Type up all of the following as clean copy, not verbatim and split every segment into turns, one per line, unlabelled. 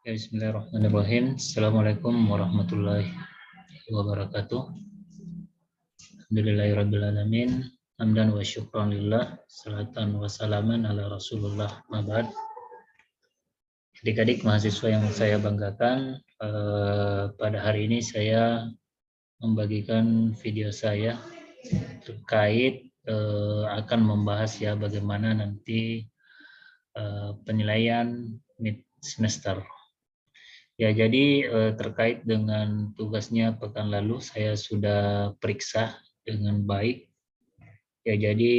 Ya, bismillahirrahmanirrahim. Assalamualaikum warahmatullahi wabarakatuh. Alhamdulillahirrabbilalamin. Hamdan wa syukran lillah. Salatan wa salaman ala rasulullah. Mabad. Adik-adik mahasiswa yang saya banggakan, pada hari ini saya membagikan video saya terkait akan membahas ya bagaimana nanti penilaian mid semester. Ya, jadi terkait dengan tugasnya pekan lalu saya sudah periksa dengan baik. Ya, jadi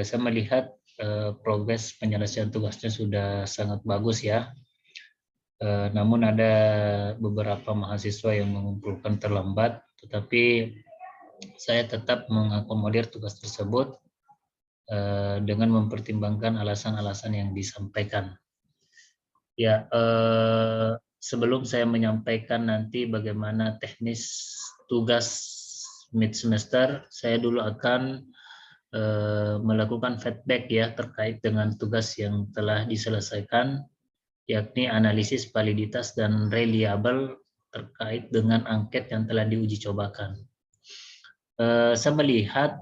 saya melihat progres penyelesaian tugasnya sudah sangat bagus ya. Namun ada beberapa mahasiswa yang mengumpulkan terlambat, tetapi saya tetap mengakomodir tugas tersebut dengan mempertimbangkan alasan-alasan yang disampaikan. Ya, sebelum saya menyampaikan nanti bagaimana teknis tugas mid semester, saya dulu akan melakukan feedback ya terkait dengan tugas yang telah diselesaikan, yakni analisis validitas dan reliable terkait dengan angket yang telah diuji cobakan. Saya melihat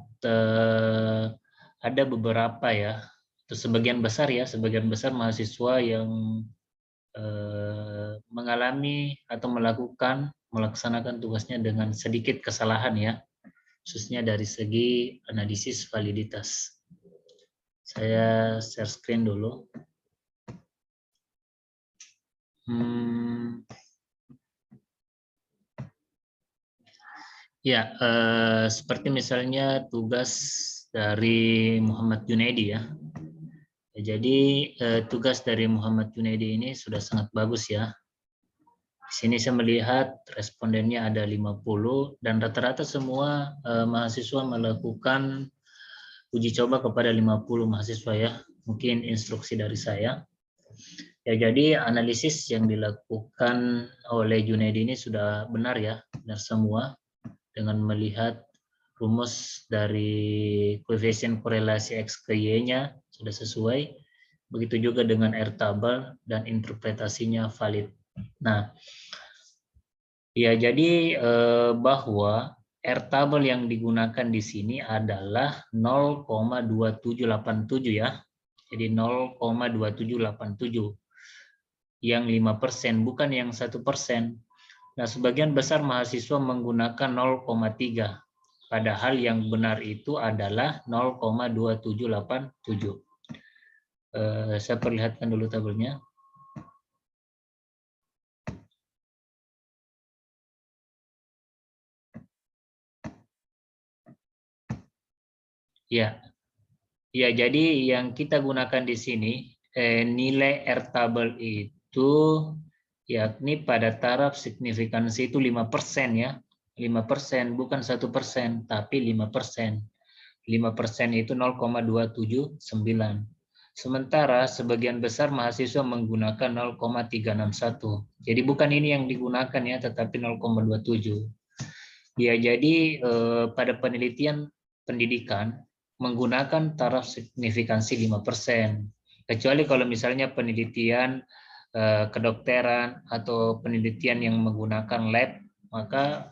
ada beberapa ya, sebagian besar mahasiswa yang mengalami atau melaksanakan tugasnya dengan sedikit kesalahan ya, khususnya dari segi analisis validitas. Saya share screen dulu. Ya, seperti misalnya tugas dari Muhammad Junaidi ya. Jadi tugas dari Muhammad Junaidi ini sudah sangat bagus ya. Di sini saya melihat respondennya ada 50 dan rata-rata semua mahasiswa melakukan uji coba kepada 50 mahasiswa ya. Mungkin instruksi dari saya. Ya, jadi analisis yang dilakukan oleh Junaidi ini sudah benar ya, benar semua dengan melihat rumus dari koefisien korelasi X ke Y-nya sudah sesuai. Begitu juga dengan R-tabel dan interpretasinya valid. Nah, ya jadi bahwa R-tabel yang digunakan di sini adalah 0,2787 ya. Jadi 0,2787 yang 5%, bukan yang 1%. Nah, sebagian besar mahasiswa menggunakan 0,3. Padahal yang benar itu adalah 0,2787. Saya perlihatkan dulu tabelnya. Ya, ya jadi yang kita gunakan di sini nilai R-tabel itu yakni pada taraf signifikansi itu 5% ya. 5%, bukan 1%, tapi 5%. 5% itu 0,279. Sementara sebagian besar mahasiswa menggunakan 0,361. Jadi bukan ini yang digunakan ya, tetapi 0,27. Ya, jadi pada penelitian pendidikan menggunakan taraf signifikansi 5%. Kecuali kalau misalnya penelitian kedokteran atau penelitian yang menggunakan lab, maka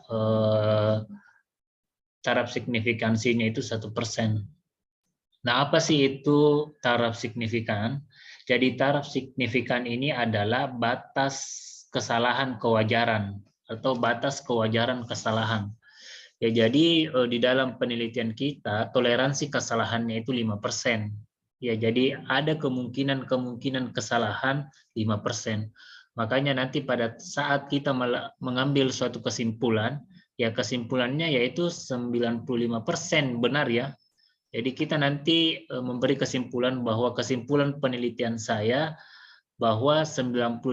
taraf signifikansinya itu 1%. Nah, apa sih itu taraf signifikan? Jadi taraf signifikan ini adalah batas kesalahan kewajaran atau batas kewajaran kesalahan. Ya, jadi di dalam penelitian kita toleransi kesalahannya itu 5%. Ya, jadi ada kemungkinan kesalahan 5%. Makanya nanti pada saat kita mengambil suatu kesimpulan, ya kesimpulannya yaitu 95% benar ya. Jadi kita nanti memberi kesimpulan bahwa kesimpulan penelitian saya bahwa 95%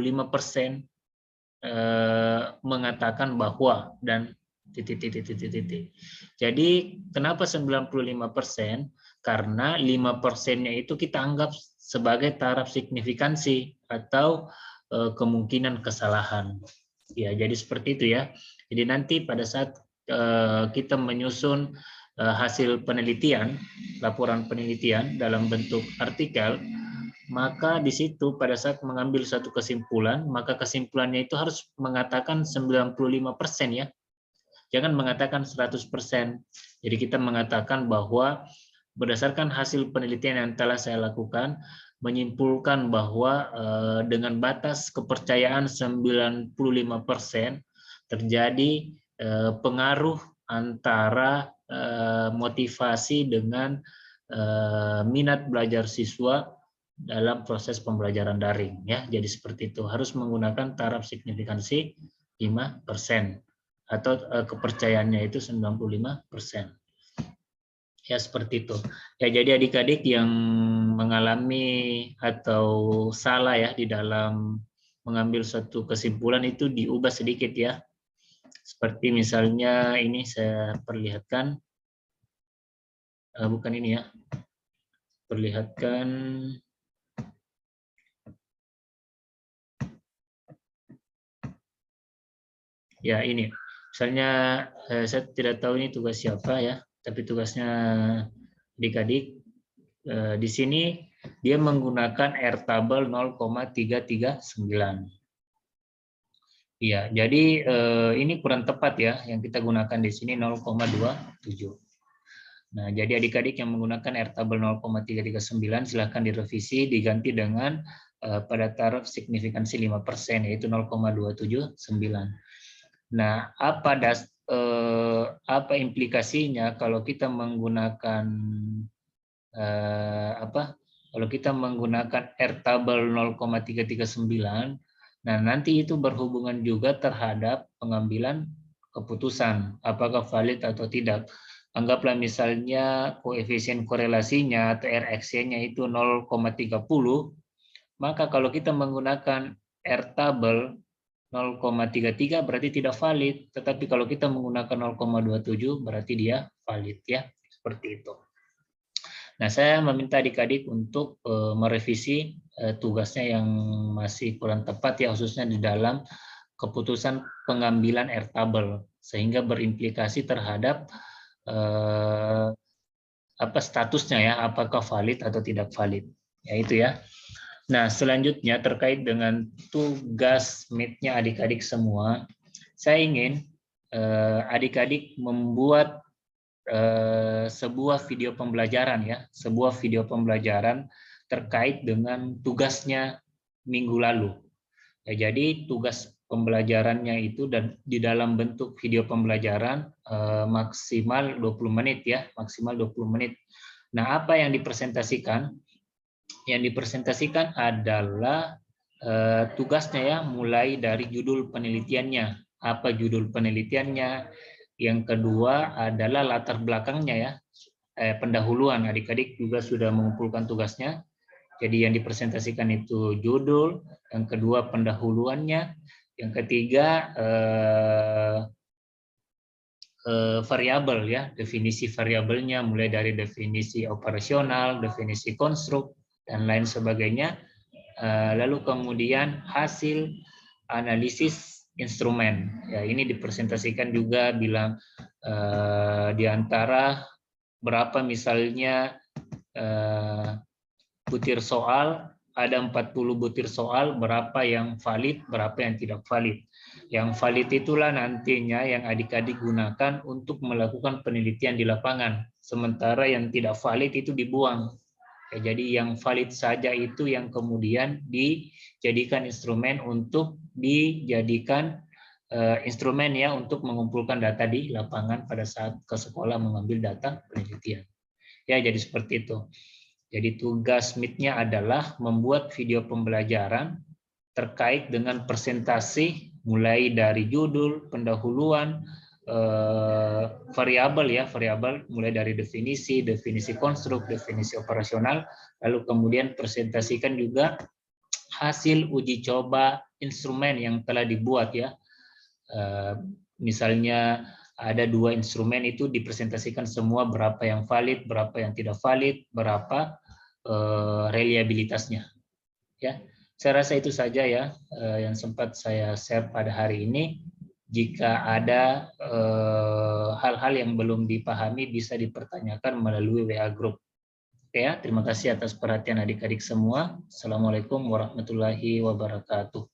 mengatakan bahwa dan titik. Jadi kenapa 95%? Karena 5%-nya itu kita anggap sebagai taraf signifikansi atau kemungkinan kesalahan. Ya, jadi seperti itu ya. Jadi nanti pada saat kita menyusun hasil penelitian, laporan penelitian dalam bentuk artikel, maka di situ pada saat mengambil satu kesimpulan, maka kesimpulannya itu harus mengatakan 95% ya. Jangan mengatakan 100%. Jadi kita mengatakan bahwa berdasarkan hasil penelitian yang telah saya lakukan, menyimpulkan bahwa dengan batas kepercayaan 95% terjadi pengaruh antara motivasi dengan minat belajar siswa dalam proses pembelajaran daring ya. Jadi seperti itu, harus menggunakan taraf signifikansi 5% atau kepercayaannya itu 95%. Ya seperti itu. Ya jadi adik-adik yang mengalami atau salah ya di dalam mengambil suatu kesimpulan itu diubah sedikit ya. Seperti misalnya ini saya perlihatkan, bukan ini ya, perlihatkan ya ini. Misalnya saya tidak tahu ini tugas siapa ya, tapi tugasnya adik-adik. Di sini dia menggunakan airtable 0,339. Iya, jadi ini kurang tepat ya, yang kita gunakan di sini 0,27. Nah, jadi adik-adik yang menggunakan airtable 0,339 silahkan direvisi, diganti dengan pada taraf signifikansi 5%, yaitu 0,279. Nah, apa implikasinya kalau kita menggunakan kalau kita menggunakan airtable 0,339, nah nanti itu berhubungan juga terhadap pengambilan keputusan apakah valid atau tidak. Anggaplah misalnya koefisien korelasinya atau RxC-nya itu 0,30, maka kalau kita menggunakan airtable 0,33 berarti tidak valid, tetapi kalau kita menggunakan 0,27 berarti dia valid ya, seperti itu. Nah, saya meminta adik-adik untuk merevisi tugasnya yang masih kurang tepat ya, khususnya di dalam keputusan pengambilan airtable, sehingga berimplikasi terhadap statusnya ya, apakah valid atau tidak valid. Ya itu ya. Nah, selanjutnya terkait dengan tugas meet-nya adik-adik semua, saya ingin adik-adik membuat sebuah video pembelajaran ya, sebuah video pembelajaran terkait dengan tugasnya minggu lalu. Ya, jadi tugas pembelajarannya itu dan di dalam bentuk video pembelajaran maksimal 20 menit ya, maksimal 20 menit. Nah, apa yang dipresentasikan? Yang dipresentasikan adalah tugasnya ya, mulai dari judul penelitiannya, apa judul penelitiannya. Yang kedua adalah latar belakangnya ya, pendahuluan. Adik-adik juga sudah mengumpulkan tugasnya. Jadi yang dipresentasikan itu judul, yang kedua pendahuluannya, yang ketiga variabel ya, definisi variabelnya mulai dari definisi operasional, definisi konstruk dan lain sebagainya. Lalu kemudian hasil analisis instrumen. Ya, ini dipresentasikan juga bilang di antara berapa misalnya butir soal, ada 40 butir soal, berapa yang valid, berapa yang tidak valid. Yang valid itulah nantinya yang adik-adik gunakan untuk melakukan penelitian di lapangan. Sementara yang tidak valid itu dibuang. Ya, jadi yang valid saja itu yang kemudian dijadikan instrumen untuk dijadikan instrumen ya untuk mengumpulkan data di lapangan pada saat ke sekolah mengambil data penelitian. Ya, jadi seperti itu. Jadi tugas meet-nya adalah membuat video pembelajaran terkait dengan presentasi mulai dari judul, pendahuluan, variabel ya, variabel mulai dari definisi, definisi konstruk, definisi operasional, lalu kemudian presentasikan juga hasil uji coba instrumen yang telah dibuat ya. Misalnya ada 2 instrumen itu dipresentasikan semua, berapa yang valid, berapa yang tidak valid, berapa reliabilitasnya. Ya, saya rasa itu saja ya yang sempat saya share pada hari ini. Jika ada hal-hal yang belum dipahami bisa dipertanyakan melalui WA Group. Oke ya, terima kasih atas perhatian adik-adik semua. Assalamualaikum warahmatullahi wabarakatuh.